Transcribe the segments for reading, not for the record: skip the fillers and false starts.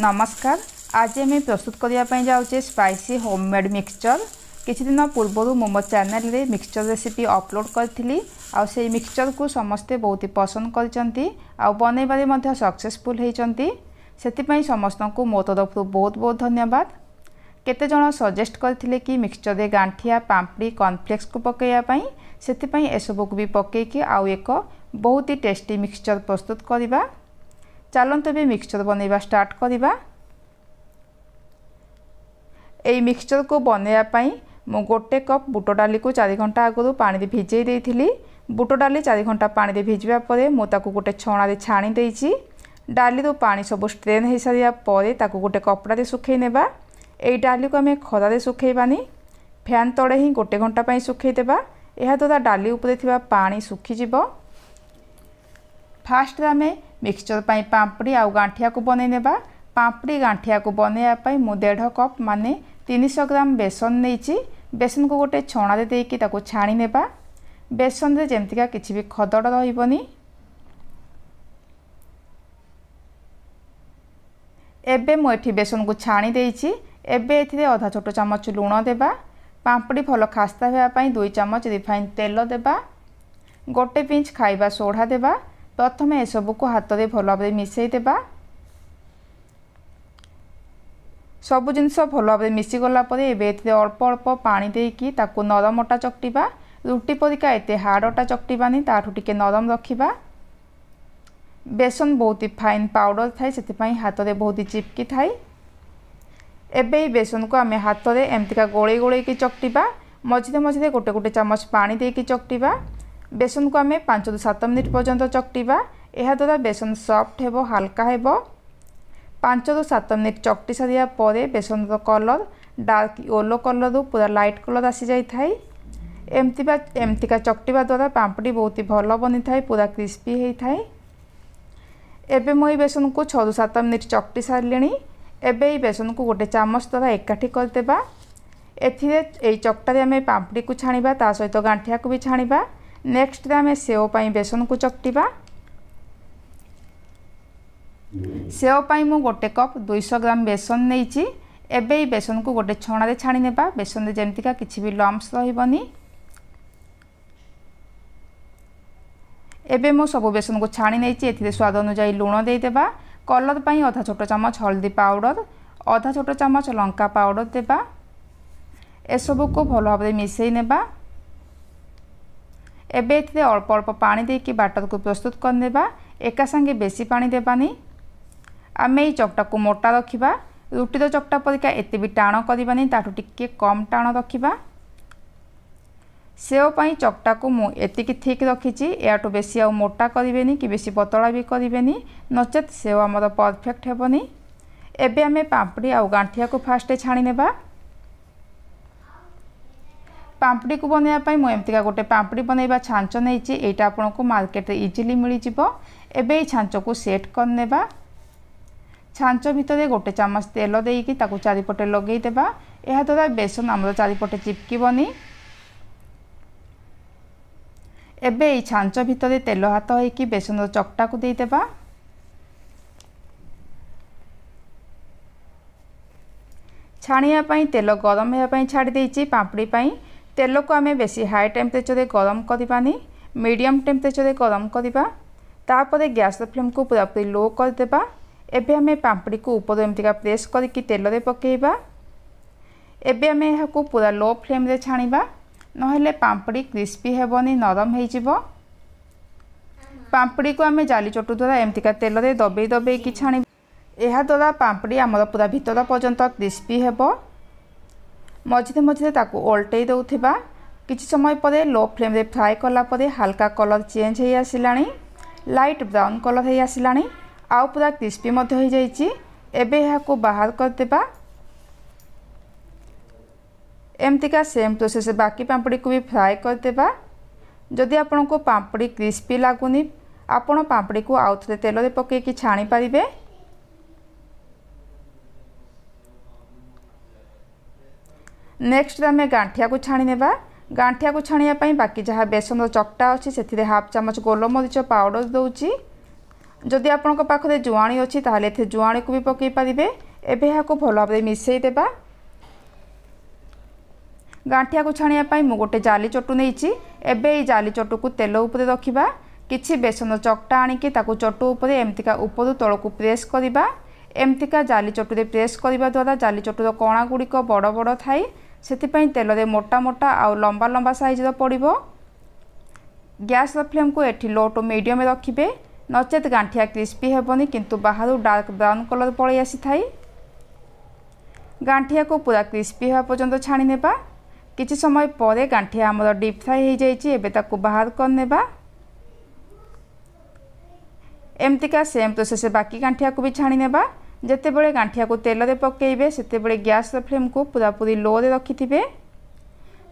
नमस्कार। आज आम प्रस्तुत करने जाऊे स्पाइसी होममेड मिक्सचर। किछि दिन पूर्व मो चैनल रे मिक्सचर रेसिपी अपलोड करी से मिक्सचर को समस्ते बहुत पसंद करछंती आउ बनैबारे मध्य सक्सेसफुल होइछंती। सेतिपई समस्त को मो तरफ बहुत बहुत धन्यवाद। केते जण सजेस्ट करथिले कि मिक्सचर रे गांठिया पांपड़ी कॉर्नफ्लेक्स को पकेया सेतिपई एसबू को भी पकेकी आउ एक बहुत ही टेस्टी मिक्सचर प्रस्तुत करवा। चलते भी मिक्सचर बनैबा स्टार्ट करवा। एई मिक्सचर को बनैबा मु गोटे कप बुट डाली को 4 घंटा आगु पानी भिजई देइथिली। बुट डाली 4 घंटा पानी भिजवा परे मु ताकू गोटे छणा रे छाणी देइछि। डाली रो पानी सब स्ट्रेन हो सारिया परे ताकू गोटे कपड़ा रे सुखै नेबा। एई डाली को आमे खरा रे सुखैबानी, फैन तळे ही गोटे घंटा पई सुखै देबा। एहा द्वारा डाली उपरे थिबा पानी सुखी जिवो। फास्ट आमे मिक्सचर पाई पांपड़ी आउ गांठिया को बनै नेबा। पांपड़ी गांठिया को बनैया पाई मु 1.5 कप माने 300 ग्राम बेसन नैछि। बेसन को गोटे छणा रे देकी ताको छाणी नेबा। बेसन रे जेमतिका किछि भी खदड़ रहिबनी। एबे मु एठी बेसन को छाणी देइछि। एबे एथिरे आधा छोट चमच लूण देबा। पांपड़ी भल खास्ता हेबा पाई 2 चमच रिफाइन तेल देबा। गोटे पिंच खाइबा सोडा देबा। प्रथमे एसबू को हाथ में भल भाव मिसई देबा। सबु जिनस भल भाव मिसी गला परे एबे एथिरे अल्प अल्प पानी देकी ताकू नरम अटा चकटिबा। रुटी परिका एते हार्ड अटा चकटिबानी, ताठू टिके नरम रखिबा। बेसन बहुत ही फाइन पाउडर थाए सेतिपई हाथ में बहुत ही चिपकी थाए। एबे बेसन को आमे हाथ में एमतिका गोळे गोळे की चकटिबा। मझिरे मझिरे गोटे गोटे चमच पानी देकी चकटिबा। बेसन को आमे 5 ରୁ 7 मिनिट पर्यंत चकटिबा। एहा द्वारा बेसन सॉफ्ट हेबो, हल्का हेबो। 5 ରୁ 7 मिनिट चकटी सारिया परे बेसन रो कलर डार्क येलो कलर रो पूरा लाइट कलर आसी जाई थाई। एमतिका चकटिबा द्वारा पांपड़ी बहुत ही भल बनी थाए, पूरा क्रिस्पी हेई थाए। एबे मो बेसन को 6 ରୁ 7 मिनिट चकटी सारलेनी। एबे बेसन को गोटे चामच द्वारा एकाठी कर देबा। एथिरे एई चकटा रे आमे पांपड़ी को छाणीबा, ता सहित गांठिया को भी छाणीबा। नेक्स्ट रे आमे सेव पाई बेसन को चकटिबा। सेव पाई मु गोटे कप 200 ग्राम बेसन नैछि। एबे बेसन को गोटे छणा रे छाणी नेबा। बेसन रे जेमतिका किछि भी लम्प्स रहिबनी। एबे मु सब बेसन को छाणी नैछि। एथिरे स्वाद अनुसार लूण दे देबा। कलर पाई आधा छोट चमच हल्दी पाउडर, आधा छोट चमच लंका पाउडर देबा। एसबू को भल भाव मिसई नेबा। एबे एथिरे अल्प अल्प पानी देकी बैटर को प्रस्तुत करनेबा। एका संगे बेसी पानी देबानी। आमे ई चकटा को मोटा रखिबा। रुटीर चकटा परिका एते भी टाण करबानी, ताठू टिके कम टाण रखिबा। सेव पाई चकटा को मु एतिकी ठीक रखिछि। याठू बेसी आ मोटा करिवेनी कि बेसी पतला भी करिवेनी, नचेत सेव हमर परफेक्ट हेबनी। एबे आमे पांपड़ी आ गांठिया को फास्ट छाणी नेबा। पांपड़ी को बनैया मु एमतिका गोटे पांपड़ी बनैबा छांच नैछि। एटा आपनको मार्केट रे इजीली मिली जिवो। एबे ई छांच को सेट करनेबा। छांच भितरे गोटे चमच तेल देकी ताकू चारिपटे लगेई देबा। एहा द्वारा बेसन हमर चारिपटे चिपकीबनी। एबे ई छांच भितरे तेल हाथ होईकी बेसन रो चकटा को देई देबा। छाणिया पई तेल गरम हेबा पई छाडी देइछि। पांपड़ी पई तेल को आमे बेसी हाई टेम्परेचर रे गरम करबानी, मीडियम टेम्परेचर रे गरम करबा। तापरे गैस फ्लेम को पूरा पूरी लो कर देबा। एबे आमे पांपड़ी को ऊपर एमतिका प्रेस करके तेल रे पकेइबा। एबे आमे एहा को पूरा लो फ्लेम रे छाणीबा, नहेले पांपड़ी क्रिस्पी हेबनी, नरम हेइ जिवो। पांपड़ी को आमे जाली चटु द्वारा एमतिका तेल रे दबेई दबेई की छाणी। एहा द्वारा पांपड़ी आमर पूरा भीतर पर्यंत क्रिस्पी हेबो। मझिरे मझिरे ताकू ओल्टेई दउथिबा। किछि समय परे लो फ्लेम रे फ्राई कला परे हल्का कलर चेंज हेइ आसिलानी, लाइट ब्राउन कलर हेइ आसिलानी, आउ पूरा क्रिस्पी मध्य हो जाइछि। एबे एहा को बाहर कर देबा। एमतिका सेम प्रोसेस बाकी पांपड़ी को भी फ्राई कर देबा। जदि आपनको पांपड़ी क्रिस्पी लागुनी, आपण पांपड़ी को आउ थरे तेल रे पके की छाणी पारिबे। नेक्स्ट आमे गांठिया को छाणी नेबा। गांठिया को छाणिया पई बाकी जहाँ बेसन चकटा अच्छी से हाफ चामच गोलमरीच पाउडर दउची। जदि आपंक पाखे जुआणी अच्छी ताहले एथे जुआणी को भी पकई पारे। एबे यहाँ भल भाव मिसई देबा। गांठिया को छाणिया मु गोटे जाली चटु नहीं। एबे ये जाली चटु को तेल उपरे रखिबा। किछि बेसन चकटा आनिकी ताकू चटु उपरे एमतिका उपरु तलकू प्रेस करिबा। एमतिका जाली चटुरे प्रेस करिबा द्वारा जाली चटुर कणा गुड़िक बड़ बड़ थाए सेतिपई तेलरे मोटा मोटा आउ लंबा लंबा साइजर पड़िबो। गैस फ्लेम को एठी लो टू मीडियम रखिबे नचेत गांठिया क्रिस्पी हेबनी किंतु बाहर डार्क ब्राउन कलर पड़े आसी थाए। गांठिया को पूरा क्रिस्पी होगा पर्यंत छाणी नेबा। किछि समय परे गांठिया हमर डीप फ्राई हो जाइछि। एबे ताकू बाहर कर नेबा। एमतिका सेम प्रोसेस बाकी गांठिया को भी छाणी नेबा। जेतेबेले गांठिया को तेल रे पकेइबे सेतेबेले गैस फ्लेम को पूरा पूरी लो रे रखिथिबे।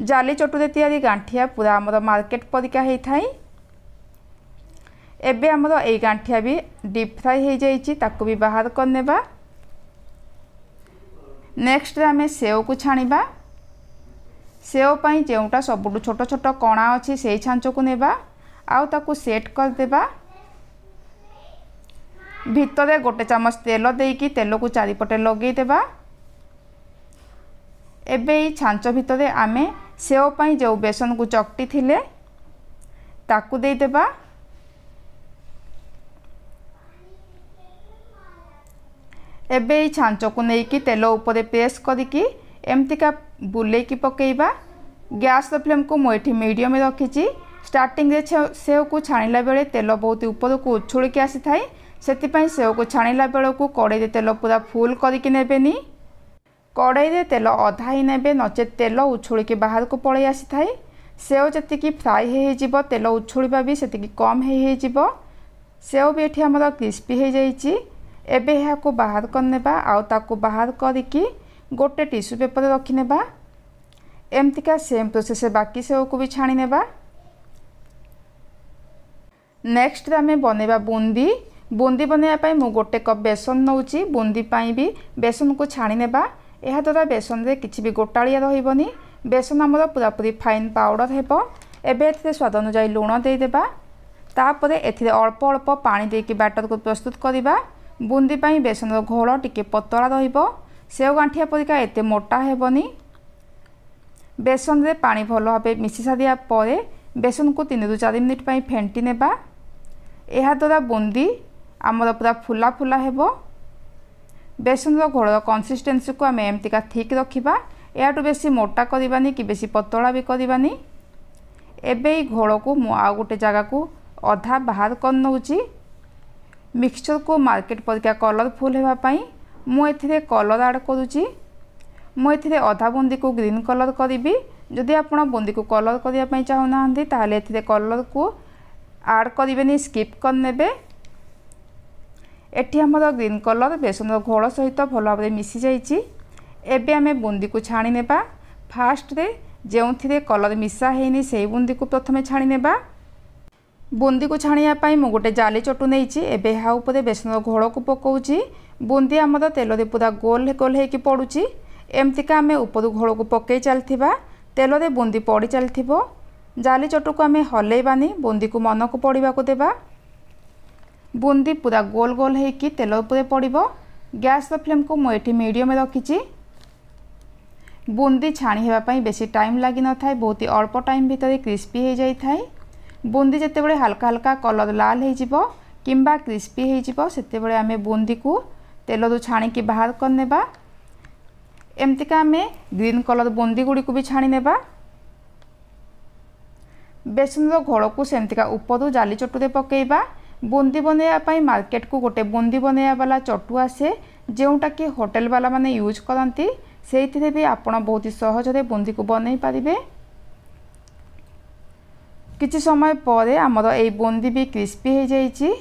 जाली चटुरे तैयारी गांठिया पूरा हमर मार्केट परिका हेइ थाई। एबे हमर ए गांठिया भी डीप फ्राई हो जाइछि ताकू भी बाहर कर नेबा। नेक्स्ट आम सेव को छाणिबा। सेव पई जेउटा सबुठु छोट छोट कणा अछि सेही छांच को नेबा आउ ताकू सेट कर देबा। भितरे गोटे चामच तेल देकी तेल को चारिपटे लगे देबा। एबे ई छांच भितरे आमे सेव पई जो बेसन को चकटी थिले ताकू दे देबा। एबे ई छांच को नेकी तेल ऊपर प्रेस करिकी एमतिका बुलेकी पकेइबा। गैस फ्लेम को मुझे मीडियम रखी। स्टार्टिंग रे सेव को छाणिला बेले तेल बहुत ऊपर को उछुल के आसी थाए सेतिपई सेव को छाणिला बेले को कड़ाई रे तेल पूरा फुल करके नेबेनी। कड़ाई रे तेल अधा ही नेबे नचेत तेल उछुल के बाहर को पड़े आसी थाए। सेव जतिकी फ्राई हो जिवो तेल उछुलबा भी सेतिकी कम हो जिवो। सेव भी एठी हमर क्रिस्पी हो जाइछि। एबे यहाँ को बाहर कर नेबा आउ ताकू बाहर करिकी गोटे टिश्यू पेपर रखी नेबा। एमतिका सेम प्रोसेस बाकी सेव को भी छाणी नेबा। नेक्स्ट आमे बनेबा बूंदी। बूंदी बनैया मु गोटे कप बेसन नौची। बूंदी पाई भी बेसन को छाणी नेबा। एहा द्वारा बेसन रे किछि भी गोटालिया रहिबनी। बेसन हमर पूरा पूरी फाइन पाउडर हेबो। एबे एथिरे स्वाद अनुसार लूण दे देबा। तापरे एथिरे अल्प अल्प पानी देकी बैटर को प्रस्तुत करिबा। बूंदी पाई बेसन रो घोल टिके पतला रहिबो। सेव गांठिया परिका एते मोटा हेबनी। बेसन रे पानी भल भाबे मिसी सारिया परे बेसन को 3 ରୁ 4 मिनिट पाई फेंटी नेबा। एहा द्वारा बूंदी आमर पूरा फुला फुला हेबो। बेसन रो घोल कंसिस्टेंसी को आम एमतिका ठीक रखिबा। याटू बेसी मोटा करबानी कि बेसी पतला भी करबानी। एबे ई घोल को मु आ गोटे जगह को अधा बाहर कर नउची। मिक्सचर को मार्केट परिका कलरफुल हेबा पई मु एथिरे कलर ऐड करूची। मु एथिरे अधा बूंदी को ग्रीन कलर करिबी। जदि आपण बूंदी को कलर करिया पई चाहू नाहंती ताले एथिरे कलर को ऐड करिबेनी स्किप कर नेबे। एठी हमर ग्रीन कलर बेसन घोल सहित भल भाबरे मिसी जाइछि। एबे आमे बूंदी को छाणी नेबा। फास्ट रे जेउथिरे कलर मिसा हेनी सेही बूंदी को प्रथमे छाणी नेबा। बूंदी को छाणिया पई मु गोटे जाली चटु नेइछि। एबे हा ऊपर बेसन घोल को पकाउछि। बूंदी हमर तेल रे पूरा गोल गोल हेकी पड़ुछि। एमतिका आमे ऊपर घोल को पकई चलथिबा। तेल रे बूंदी पड़ी चलथिबो। जाली चटु को आमे हलेबानी। बूंदी को मन को पड़िबा को देबा। बूंदी पूरा गोल गोल हेकी तेल ऊपर पड़िबो। गैस फ्लेम को मु एठी मीडियम रखिछि। बूंदी छाणी हेबा पई बेसी टाइम लागि न थाए। बहुत ही अल्प टाइम भितर क्रिस्पी हो जाई थाए। बूंदी जेतेबेले हल्का हल्का कलर लाल हो जिवो किंबा क्रिस्पी हो जिवो सेतेबेले आमे बूंदी को तेल रू छाणी की बाहर कर नेबा। एमतिका आमे ग्रीन कलर बूंदी गुडी को भी छाणी नेबा। बेसन रो घोल को सेमतिका ऊपर जाली चटु रे पकेइबा। बूंदी बनैया पई मार्केट को गोटे बूंदी बनैया वाला चटु आसे जेउटा कि होटल वाला माने यूज करंती। सेइथिरे भी आपण बहुत ही सहज रे बूंदी को बनै पारिबे। किछि समय परे हमर ए बूंदी भी क्रिस्पी हो जाइछि।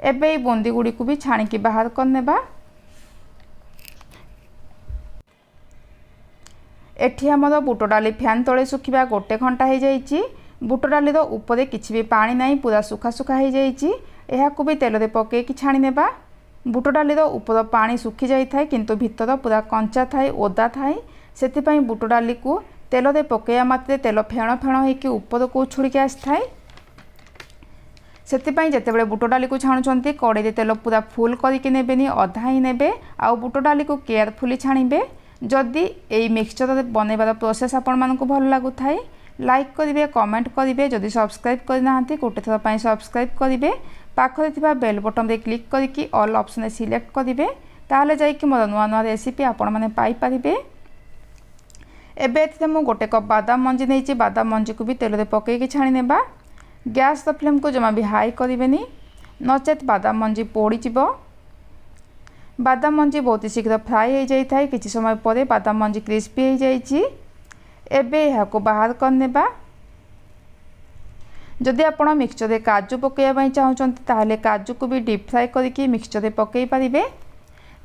एबे ई बूंदी गुडी को भी छाणी की बाहर कर नेबा। एठी हमर बुट डाली फैन तले सुखिबा गोटे घंटा हो जाइछि। बुट डाली रो ऊपर किछि भी पानी नाही पूरा सुखा सुखा हो जाइछि। एहा को भी तेल रे पके की छाणी नेबा। बुट डाली रो ऊपर पानी सुखी जाई थाए किंतु भीतर पूरा कंचा थाए ओदा थाए। सेति पई बुट डाली को तेल रे पकेया मात्रे तेल फेण फेण होइकी ऊपर को उछुड़ी के आसी थाए। से जितेबाला बुट डाली को छाणुंट कड़े तेल पूरा फुल करके नेबेनी अधा ही नेबे आ बुट डाली को केयरफुली छाणिबे। जदि यही मिक्सचर बनइबार प्रोसेस आपण मानक भल लगु थाए लाइक करेंगे कमेंट करेंगे जदि सब्सक्राइब करना गोटे थर पर सब्सक्राइब करेंगे पाखरे थिबा बेल बटन रे क्लिक करके ऑल ऑप्शन सिलेक्ट करेंगे ताहले जाइए मोर नुआ नुआ रेसिपी आपण माने पाई परिबे। एबे एथिरे मु गोटे कप बादाम मंजी नहीं बादाम मंजी को भी तेल रे पकईकी छाणी नेबा। गैस फ्लेम को जमा भी हाई करेंगे नचेत बादाम मंजी पोड़ीज। बादाम मंजी बहुत शीघ्र फ्राए हो जाए किसी समय पर बादाम मंजी क्रिस्पी हो जाए। एबे यह बाहर करनेबा। जदि आप मिक्सचर काजू पकईवा चाहते ताहले काजू को भी डीप फ्राए करके मिक्सचर पकई पारे।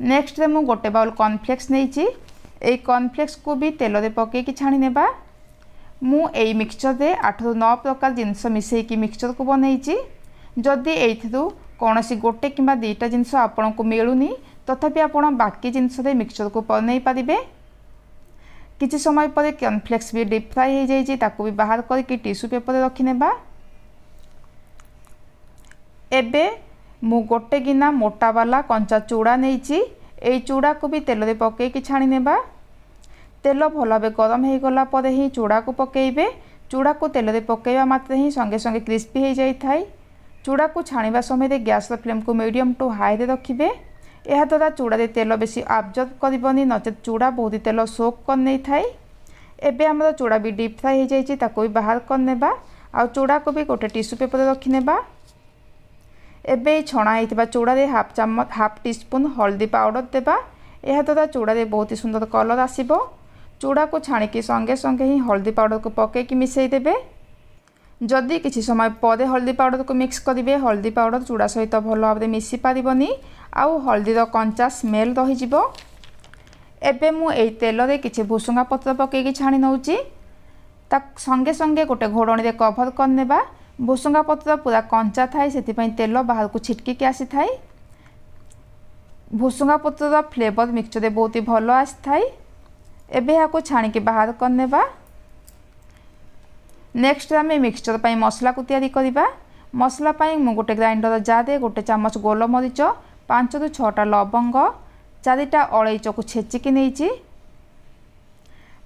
नेक्स्ट मु गोटे बाउल कॉर्नफ्लेक्स नहीं यही कॉर्नफ्लेक्स को भी तेल रे पकईकी छाणी नेबा। मु एई मिक्सचर रे 8 ରୁ 9 प्रकार जिनस मिसेकी मिक्सचर को बनईची। जदि एइथिरु कौनसी गोटे किंबा दुईटा जिनस आपण को मिलूनी तथापि आपण बाकी जिनस रे मिक्सचर को बनई पारिबे। किछि समय पर कॉर्नफ्लेक्स भी डीप फ्राई हो जाइए ताकू भी बाहर करके टिश्यू पेपर रखी नेबा। एबे मु गोटे गिना मोटा वाला कंचा चूड़ा नहीं एई चूड़ा को भी तेल रे पकईकी छाणी नेबा। तेल भल भाव गरम हो गला पर ही चूड़ा को पकईबे। चूड़ा को तेल रे पकईबा मात्र ही संगे संगे क्रिस्पी हो जाए। चूड़ा को छाणिबा समय गैस फ्लेम को मीडियम टू हाई रे रखिबे। यह द्वारा चूड़ा रे तेल बेसी अब्जर्व करबनी नचेत चूड़ा बहुत तेल सोक कर नहीं थाए। एबे हमर चूड़ा भी डीप फ्राई हो जाए ताको भी बाहर करनेबा आ चूड़ा को भी गोटे टिश्यू पेपर रखी नेबा। एबे छणा होइतिबा चूड़ा रे हाफ टी स्पून हल्दी पाउडर देबा। यह द्वारा चूड़ा रे बहुत ही सुंदर कलर आसीबो। चूड़ा को छाणिकी संगे संगे ही हल्दी पाउडर को पकईकी मिसई देबे। जदि किसी समय पर हल्दी पाउडर को मिक्स करेंगे हल्दी पाउडर चूड़ा सहित भल भाव में मिसी पारिबनी आउ हल्दीर कंचा स्मेल रही। एबे मु एई तेल रे किछि भुसुंगा पत्र पकईकी छाणी नउची संगे संगे गोटे घोड़णी रे कभर करनेबा। भुसुंगा पत्र पूरा कंचा थाए से तेल बाहर को छिटकी आसी थाए। भुसुंगा पत्र फ्लेवर मिक्सचर रे बहुत ही भल आसी थाए। एबे याको छाणिकी बाहर करनेबा। नेक्स्ट आम मिक्सचर पाई मसला को तैयारी करिबा। मसला पाई मु गोटे ग्राइंडर जार रे गोटे चामच गोलमरीच 5 ରୁ 6टा लवंग 4टा अलैच को छेचिकी नहीं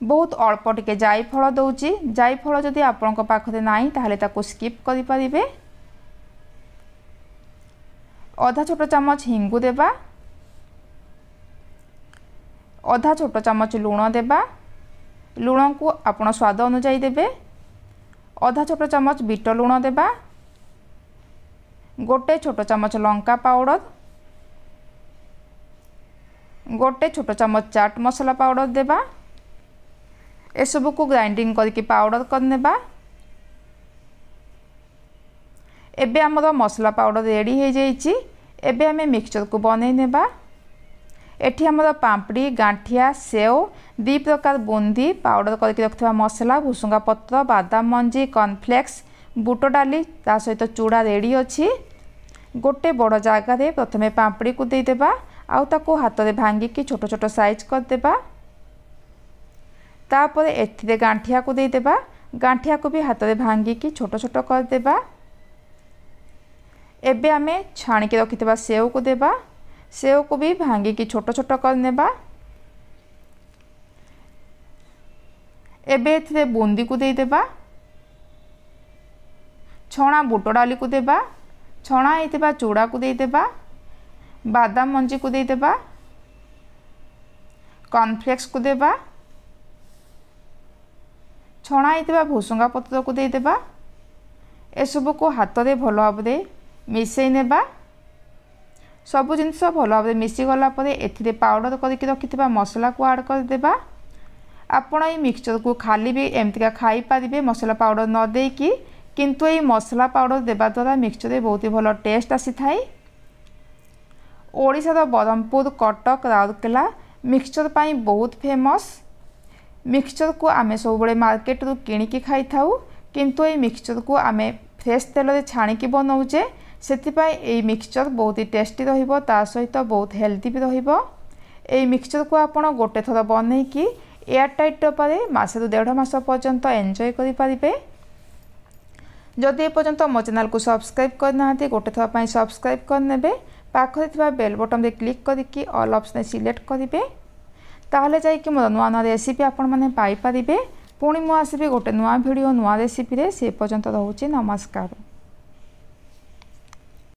बहुत अल्प टिके जायफल दौची। जायफल जदि आपण पाखरे नाई ताहले ताको स्किप करि परिबे। आधा छोट चामच हिंगु देबा। आधा छोट चामच लुण देबा। लुण को आपण स्वाद अनुसार देबे। आधा छोट चामच बीट लुण देबा। गोटे छोट चामच लंका पाउडर। गोटे छोट चामच चाट मसला पाउडर देबा। एसबू को ग्राइंडिंग करके पाउडर करनेबा। एबे हमर मसला पाउडर रेडी हो जाइए। एबे हमें मिक्सचर को बनई नेबा। एठी हमर पापड़ी गांठिया सेव 2 प्रकार बुंदी पाउडर करके रखिबा मसला भुसुंगा पत्र बादाम मंजी कॉर्नफ्लेक्स बुट डाली ता सहित चूड़ा रेडी अछि। गोटे बड़ जगार प्रथमे पापड़ी को दे देबा आउ ताको हाथ रे भांगिकी छोट छोट साइज कर देबा। तापर एथिरे गांठिया को दे देबा। गांठिया को भी हाथ रे भांगिकी छोट छोट कर देबा। एबे आमे छाणिकी रखितबा सेव को देबा। सेव को भी भांगिकी छोट छोट कर नेबा। एबे एथिरे बूंदी को दे देबा। छणा बुट डाली को देबा। छणा होइतिबा चूड़ा को दे देबा। बादाम मंजी को दे देबा। कॉर्नफ्लेक्स को देबा। छणा होइतिबा भुसुंगा पत्र को दे देबा। एसबू को हाथ रे भल भाव में मिसई नेबा। सबु जिनस भल भाव में मिसी गला परे एथिरे पाउडर करके रखिथिबा मसला को ऐड कर देबा। आपण ये मिक्सचर को खाली भी एमतिका खाई पारिबे मसला पाउडर न देकी किंतु ये मसला पाउडर देबा द्वारा मिक्सचर रे बहुत ही भल टेस्ट आसी थाए। ओडिशार ब्रह्मपुर कटक राउरकेला मिक्सचर पाई बहुत फेमस। मिक्सचर को आमे सब बड़े मार्केट रू किणिकी खाई थाउ किंतु ये मिक्सचर को आमे फ्रेश तेल रे छाणिकी बनाउचे सेतिपाई ए मिक्सचर बहुत ही टेस्टी रहिबो ता सहित बहुत हेल्दी भी रहिबो। ए मिक्सचर को आपण गोटे थर बनैकी एयर टाइट डब्बारे मासे 1.5 मास पर्यंत एंजॉय करि परिबे। जदि एपर्यंत मो चैनल को सब्सक्राइब करना गोटे थर सब्सक्राइब करने पाखरे थिबा बेल बटन रे क्लिक करके ऑल ऑप्शन सिलेक्ट करेंगे ताहले जाइए मोर नुआ नुआ रेसिपी आपण मैंने पाइपर पुणी मुझे गोटे नुआ भिडियो नुआ रेसिपी से पर्यंत रोचे नमस्कार।